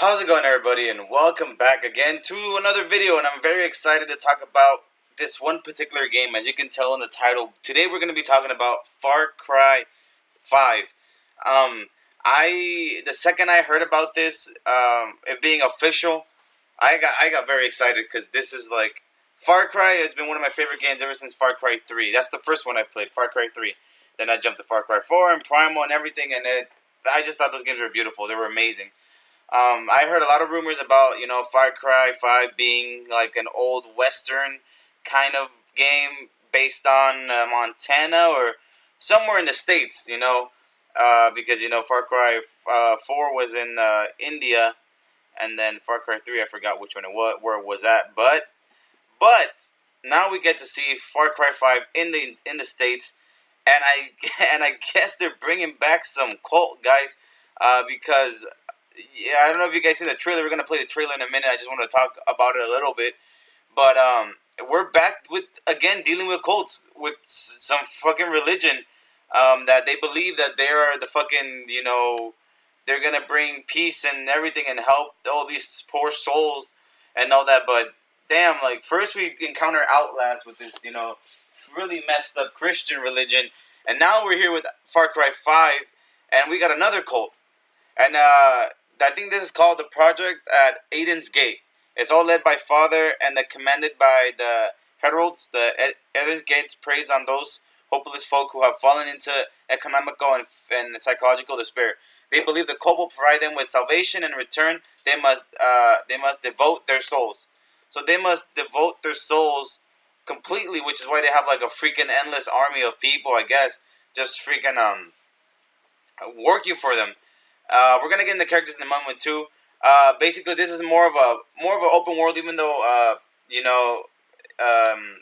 How's it going, everybody, and welcome back again to another video. And I'm very excited to talk about this one particular game. As you can tell in the title, today we're going to be talking about Far Cry 5. The second I heard about this, it being official, I got very excited because this is like Far Cry has been one of my favorite games ever since Far Cry 3. That's the first one I've played, Far Cry 3. Then I jumped to Far Cry 4 and Primal and everything, and I just thought those games were beautiful. They were amazing. I heard a lot of rumors about, Far Cry 5 being like an old Western kind of game based on Montana or somewhere in the States, because, Far Cry 4 was in India, and then Far Cry 3, I forgot which one where it was at, but now we get to see Far Cry 5 in the States, and I guess they're bringing back some cult guys, because I don't know if you guys seen the trailer. We're gonna play the trailer in a minute. I just want to talk about it a little bit, but we're back with again dealing with cults with some fucking religion, that they believe that they are the fucking they're gonna bring peace and everything and help all these poor souls and all that. But damn, like first we encounter Outlast with this really messed up Christian religion, and now we're here with Far Cry 5, and we got another cult, and I think this is called the Project at Aiden's Gate. It's all led by Father and commanded by the heralds. The Aiden's Gates preys on those hopeless folk who have fallen into economical and psychological despair. They believe the cult will provide them with salvation. In return, they must devote their souls. So they must devote their souls completely, which is why they have like a freaking endless army of people, I guess, just freaking working for them. We're gonna get into characters in a moment too. Basically, this is more of an open world, even though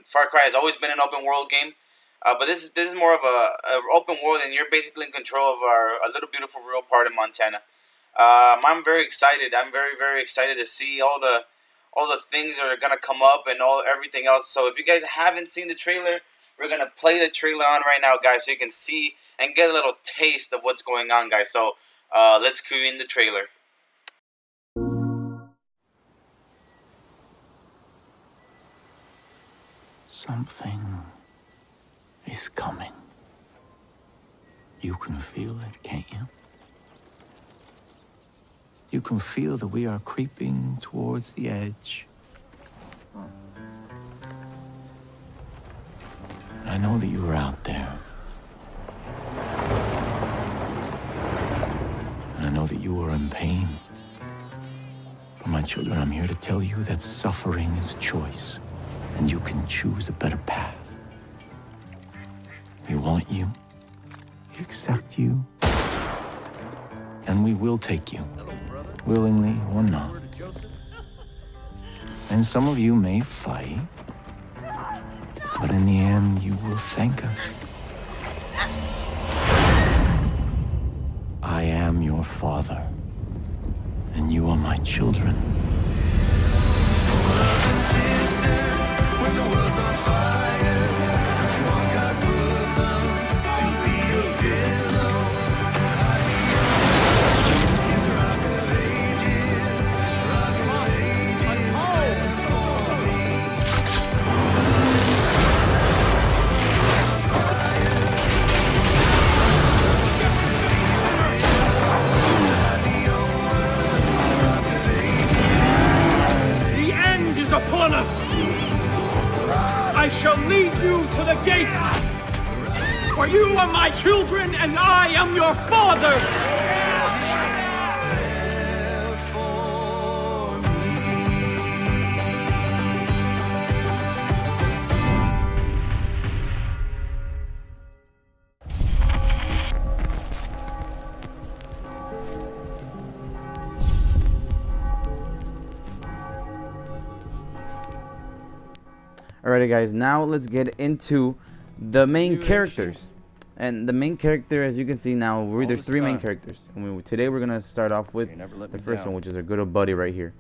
Far Cry has always been an open world game. But this is more of a open world, and you're basically in control of a little beautiful rural part in Montana. I'm very excited. I'm very, very excited to see all the things that are gonna come up and everything else. So if you guys haven't seen the trailer, we're gonna play the trailer on right now, guys, so you can see and get a little taste of what's going on, guys. So let's cue in the trailer. Something is coming. You can feel it, can't you? You can feel that we are creeping towards the edge. And I know that you are out there. And I know that you are in pain. But my children, I'm here to tell you that suffering is a choice, and you can choose a better path. We want you, we accept you, and we will take you, willingly or not. And some of you may fight, but in the end, you will thank us. I am your father, and you are my children. Upon us! I shall lead you to the gate, for you are my children and I am your father! Alrighty, guys, now let's get into the main characters. And the main character, as you can see now, there's three main characters. Today we're going to start off with the first one, which is our good old buddy right here.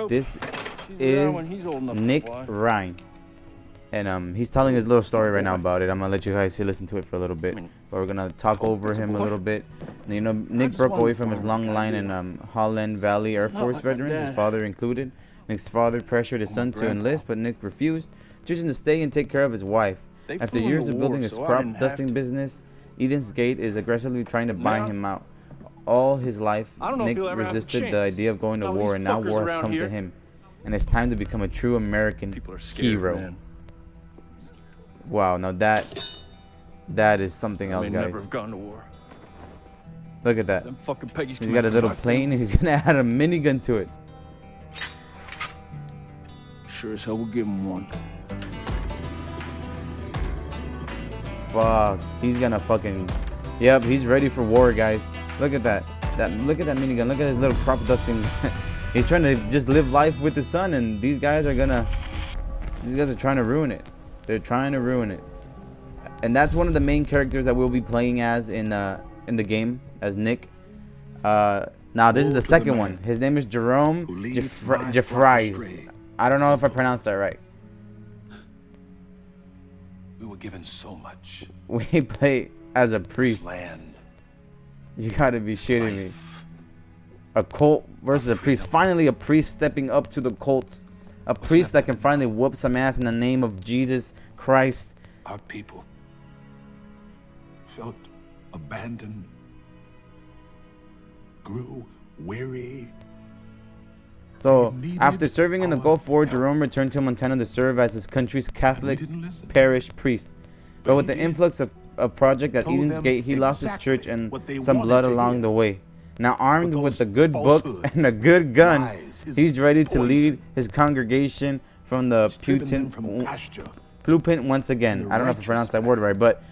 This is Nick Ryan. and he's telling his little story right now about it. I'm gonna let you guys listen to it for a little bit, but we're gonna talk over him a little bit. You know, Nick broke away from his long line in Holland Valley Air Force veterans, his father included. Nick's father pressured his son to enlist, but Nick refused, choosing to stay and take care of his wife. After years of building his crop dusting business, Eden's Gate is aggressively trying to buy him out. All his life, Nick resisted the idea of going to war, and now war has come to him. And it's time to become a true American hero. Man. Wow, now that is something else, guys. Never have gone to war. Look at that. He's got a little plane, and he's gonna add a minigun to it. Sure as hell we'll give him one. Fuck, he's gonna fucking, yep, he's ready for war, guys. Look at that. Look at that minigun. Look at his little crop dusting. He's trying to just live life with his son, and these guys are trying to ruin it. They're trying to ruin it. And that's one of the main characters that we'll be playing as in the game, as Nick. Now this is the second one. His name is Jerome Jeffries. I don't know if I pronounced that right. We were given so much. We play as a priest. Land. You gotta be shitting me. A cult versus a priest. Finally a priest stepping up to the cults. A priest that can finally whoop some ass in the name of Jesus Christ. Our people felt abandoned, grew weary. So after serving in the Gulf War, Jerome returned to Montana to serve as his country's Catholic parish priest. But with the influx of project at Eden's Gate, he lost his church and some blood along the way. Now armed with a good book and a good gun, he's ready to lead his congregation from the pulpit once again. I don't know if I pronounced that word right, but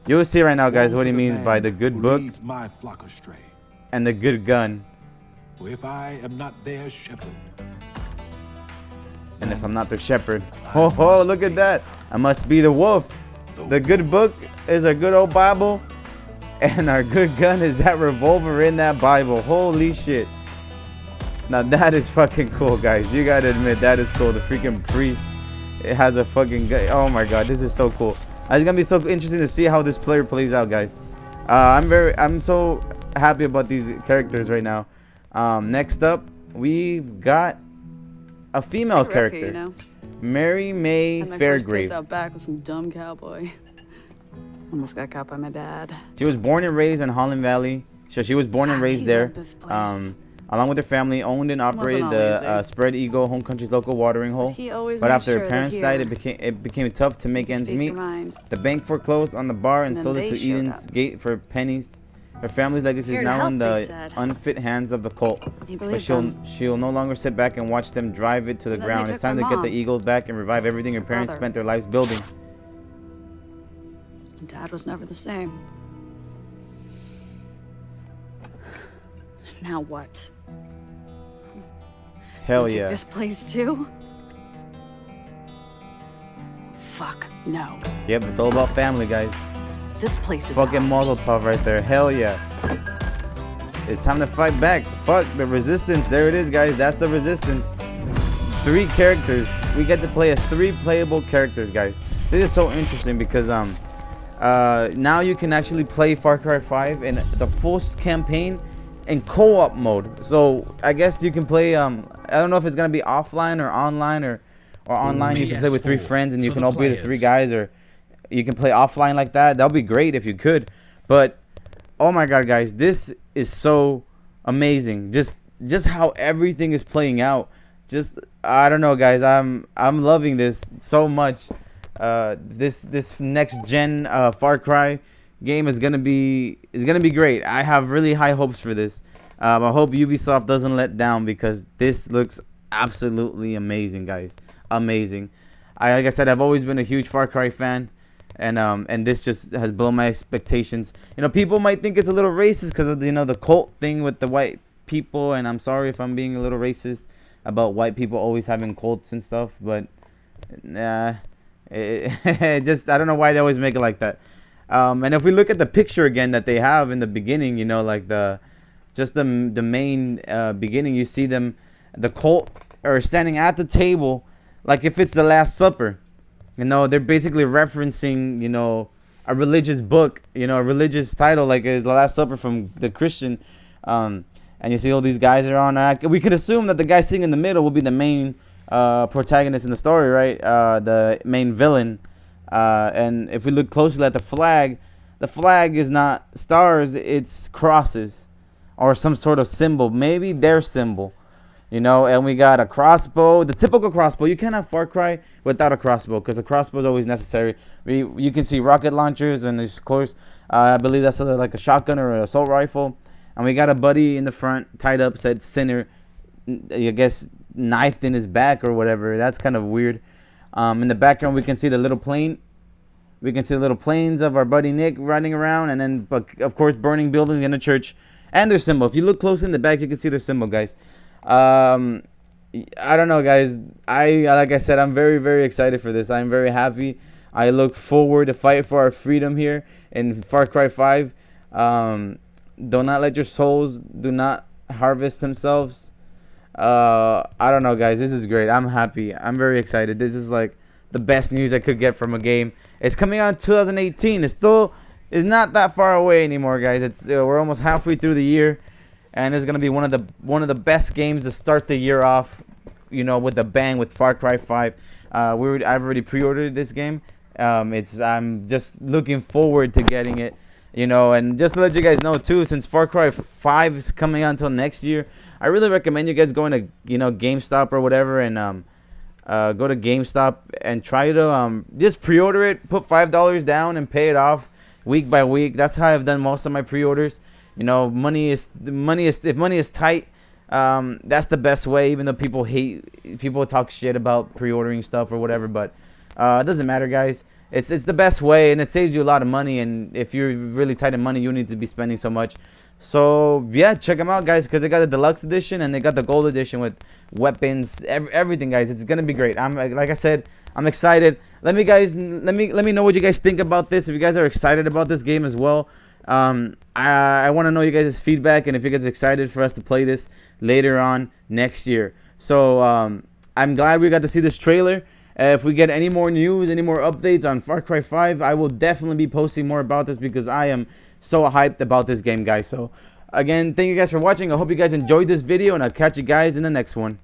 you'll see right now, guys, what he means by the good book and the good gun. If I am not their shepherd, and if I'm not their shepherd, oh, look at that! I must be the wolf. The good book is a good old Bible, and our good gun is that revolver in that Bible. Holy shit! Now that is fucking cool, guys. You gotta admit that is cool. The freaking priest, it has a fucking gun. Oh my god, this is so cool. It's gonna be so interesting to see how this player plays out, guys. I'm so happy about these characters right now. Next up, we've got a female character, you know? Mary May Fairgrave. Out back with some dumb cowboy. Almost got caught by my dad. She was born and raised in Holland Valley. So she was born and raised there. Along with her family, owned and operated the Spread Eagle, home country's local watering hole. But after her parents died, it became tough to make ends meet. The bank foreclosed on the bar and sold it to Eden's Gate for pennies. Her family's legacy is now in the unfit hands of the cult. But she'll no longer sit back and watch them drive it to the ground. It's time to get the Eagle back and revive everything her parents spent their lives building. Dad was never the same. Now what? Hell yeah. Take this place too? Fuck no. Yep, it's all about family, guys. This place is fucking Molotov right there. Hell yeah. It's time to fight back. Fuck the resistance. There it is, guys. That's the resistance. 3 characters. We get to play as 3 playable characters, guys. This is so interesting because now you can actually play Far Cry 5 in the full campaign in co-op mode. So I guess you can play I don't know if it's gonna be offline or online or online. You can play with 3 friends and you can all be the 3 guys, or you can play offline like that. That'll be great if you could. But oh my god, guys, this is so amazing. Just how everything is playing out. Just I don't know, guys. I'm loving this so much. This next gen Far Cry game is gonna be great. I have really high hopes for this. I hope Ubisoft doesn't let down because this looks absolutely amazing, guys. Amazing. Like I said, I've always been a huge Far Cry fan. And this just has blown my expectations. You know, people might think it's a little racist because of the cult thing with the white people, and I'm sorry if I'm being a little racist about white people always having cults and stuff, but just I don't know why they always make it like that. And if we look at the picture again that they have in the beginning, like the main beginning, you see them, the cult are standing at the table like if it's the Last Supper. You know, they're basically referencing, you know, a religious book, you know, a religious title like The Last Supper from the Christian. And you see all these guys are on. We could assume that the guy sitting in the middle will be the main protagonist in the story, right? The main villain. And if we look closely at the flag is not stars, it's crosses or some sort of symbol, maybe their symbol, you know. And we got a crossbow, the typical crossbow. You can't have Far Cry without a crossbow, because the crossbow is always necessary. You can see rocket launchers, and of course, I believe that's like a shotgun or an assault rifle. And we got a buddy in the front, tied up, said sinner, I guess knifed in his back or whatever. That's kind of weird. In the background, we can see the little plane. We can see the little planes of our buddy Nick running around, and then, of course, burning buildings in a church. And their symbol. If you look close in the back, you can see their symbol, guys. I don't know, guys. Like I said, I'm very, very excited for this. I'm very happy. I look forward to fight for our freedom here in Far Cry 5. Do not let your souls do not harvest themselves. I don't know, guys. This is great. I'm happy. I'm very excited. This is like the best news I could get from a game. It's coming out in 2018. It's not that far away anymore, guys. We're almost halfway through the year, and it's gonna be one of the best games to start the year off, you know, with a bang, with Far Cry 5. I've already pre-ordered this game. I'm just looking forward to getting it, you know. And just to let you guys know too, since Far Cry 5 is coming out until next year, I really recommend you guys going to, you know, GameStop or whatever, and go to GameStop and try to just pre-order it. Put $5 down and pay it off week by week. That's how I've done most of my pre-orders. You know, if money is tight, that's the best way. Even though people talk shit about pre-ordering stuff or whatever, but it doesn't matter, guys. It's the best way, and it saves you a lot of money. And if you're really tight in money, you need to be spending so much. So yeah, check them out, guys, because they got the deluxe edition and they got the gold edition with weapons, everything, guys. It's gonna be great. Like I said, I'm excited. Let me know what you guys think about this. If you guys are excited about this game as well, I want to know you guys' feedback, and if you guys are excited for us to play this later on next year. So I'm glad we got to see this trailer. If we get any more news, any more updates on Far Cry 5, I will definitely be posting more about this, because I am so hyped about this game, guys. So again, thank you guys for watching. I hope you guys enjoyed this video, and I'll catch you guys in the next one.